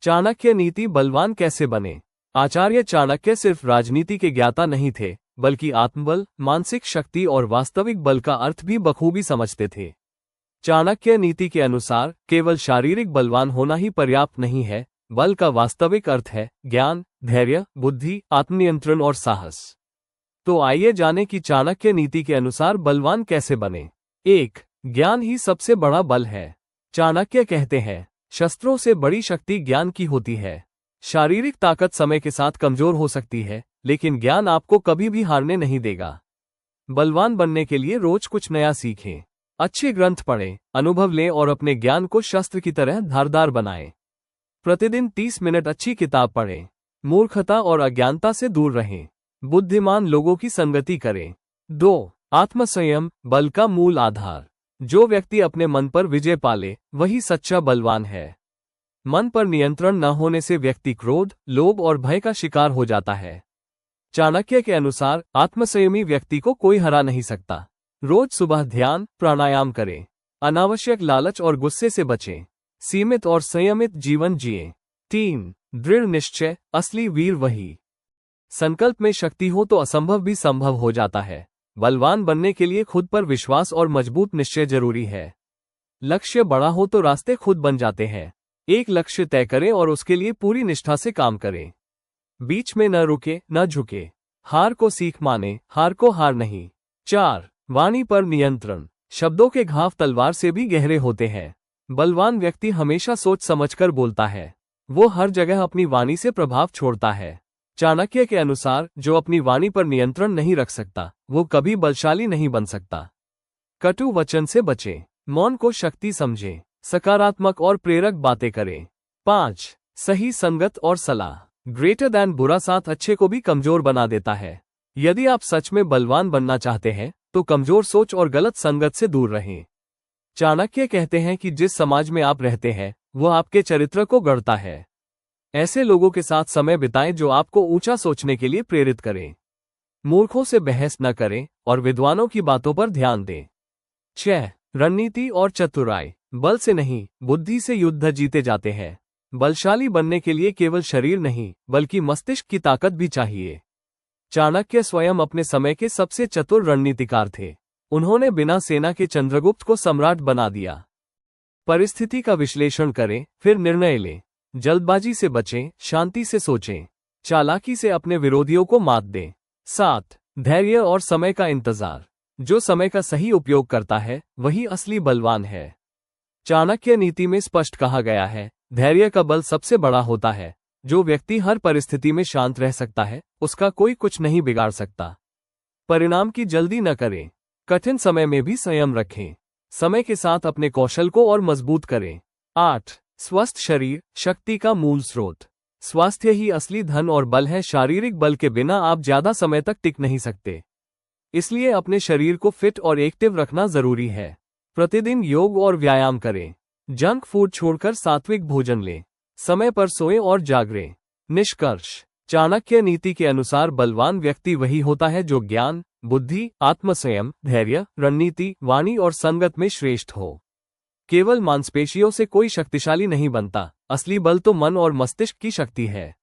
चाणक्य नीति बलवान कैसे बने। आचार्य चाणक्य सिर्फ राजनीति के ज्ञाता नहीं थे, बल्कि आत्मबल, मानसिक शक्ति और वास्तविक बल का अर्थ भी बखूबी समझते थे। चाणक्य नीति के अनुसार केवल शारीरिक बलवान होना ही पर्याप्त नहीं है, बल का वास्तविक अर्थ है ज्ञान, धैर्य, बुद्धि, आत्मनियंत्रण और साहस। तो आइए जानें कि चाणक्य नीति के अनुसार बलवान कैसे बने। 1. ज्ञान ही सबसे बड़ा बल है। चाणक्य कहते हैं, शस्त्रों से बड़ी शक्ति ज्ञान की होती है। शारीरिक ताकत समय के साथ कमजोर हो सकती है, लेकिन ज्ञान आपको कभी भी हारने नहीं देगा। बलवान बनने के लिए रोज कुछ नया सीखें, अच्छे ग्रंथ पढ़ें, अनुभव लें और अपने ज्ञान को शस्त्र की तरह धारदार बनाएं। प्रतिदिन 30 मिनट अच्छी किताब पढ़ें, मूर्खता और अज्ञानता से दूर रहें, बुद्धिमान लोगों की संगति करें। 2. आत्मसंयम, बल का मूल आधार। जो व्यक्ति अपने मन पर विजय पाले, वही सच्चा बलवान है। मन पर नियंत्रण न होने से व्यक्ति क्रोध, लोभ और भय का शिकार हो जाता है। चाणक्य के अनुसार आत्मसंयमी व्यक्ति को कोई हरा नहीं सकता। रोज सुबह ध्यान, प्राणायाम करें, अनावश्यक लालच और गुस्से से बचें, सीमित और संयमित जीवन जिएं। 3. दृढ़ निश्चय, असली वीर वही। संकल्प में शक्ति हो तो असंभव भी संभव हो जाता है। बलवान बनने के लिए खुद पर विश्वास और मजबूत निश्चय जरूरी है। लक्ष्य बड़ा हो तो रास्ते खुद बन जाते हैं। एक लक्ष्य तय करें और उसके लिए पूरी निष्ठा से काम करें। बीच में न रुके, न झुके। हार को सीख माने, हार को हार नहीं। 4. वाणी पर नियंत्रण। शब्दों के घाव तलवार से भी गहरे होते हैं। बलवान व्यक्ति हमेशा सोच समझकर बोलता है। वो हर जगह अपनी वाणी से प्रभाव छोड़ता है। चाणक्य के अनुसार जो अपनी वाणी पर नियंत्रण नहीं रख सकता, वो कभी बलशाली नहीं बन सकता। कटु वचन से बचें, मौन को शक्ति समझें, सकारात्मक और प्रेरक बातें करें। 5. सही संगत और सलाह। ग्रेटर दैन बुरा साथ अच्छे को भी कमजोर बना देता है। यदि आप सच में बलवान बनना चाहते हैं, तो कमजोर सोच और गलत संगत से दूर रहें। चाणक्य कहते हैं कि जिस समाज में आप रहते हैं, वो आपके चरित्र को गढ़ता है। ऐसे लोगों के साथ समय बिताएं जो आपको ऊंचा सोचने के लिए प्रेरित करें। मूर्खों से बहस न करें और विद्वानों की बातों पर ध्यान दें। 6. रणनीति और चतुराई। बल से नहीं, बुद्धि से युद्ध जीते जाते हैं। बलशाली बनने के लिए केवल शरीर नहीं, बल्कि मस्तिष्क की ताकत भी चाहिए। चाणक्य स्वयं अपने समय के सबसे चतुर रणनीतिकार थे। उन्होंने बिना सेना के चंद्रगुप्त को सम्राट बना दिया। परिस्थिति का विश्लेषण करें, फिर निर्णय लें। जल्दबाजी से बचें, शांति से सोचें, चालाकी से अपने विरोधियों को मात दें। 7. धैर्य और समय का इंतजार। जो समय का सही उपयोग करता है, वही असली बलवान है। चाणक्य नीति में स्पष्ट कहा गया है, धैर्य का बल सबसे बड़ा होता है। जो व्यक्ति हर परिस्थिति में शांत रह सकता है, उसका कोई कुछ नहीं बिगाड़ सकता। परिणाम की जल्दी न करें, कठिन समय में भी संयम रखें। समय के साथ अपने कौशल को और मजबूत करें। 8. स्वस्थ शरीर, शक्ति का मूल स्रोत। स्वास्थ्य ही असली धन और बल है। शारीरिक बल के बिना आप ज्यादा समय तक टिक नहीं सकते। इसलिए अपने शरीर को फिट और एक्टिव रखना जरूरी है। प्रतिदिन योग और व्यायाम करें। जंक फूड छोड़कर सात्विक भोजन लें। समय पर सोएं और जागरें। निष्कर्ष, चाणक्य नीति के अनुसार बलवान व्यक्ति वही होता है जो ज्ञान, बुद्धि, आत्मसंयम, धैर्य, रणनीति, वाणी और संगत में श्रेष्ठ हो। केवल मांसपेशियों से कोई शक्तिशाली नहीं बनता। असली बल तो मन और मस्तिष्क की शक्ति है।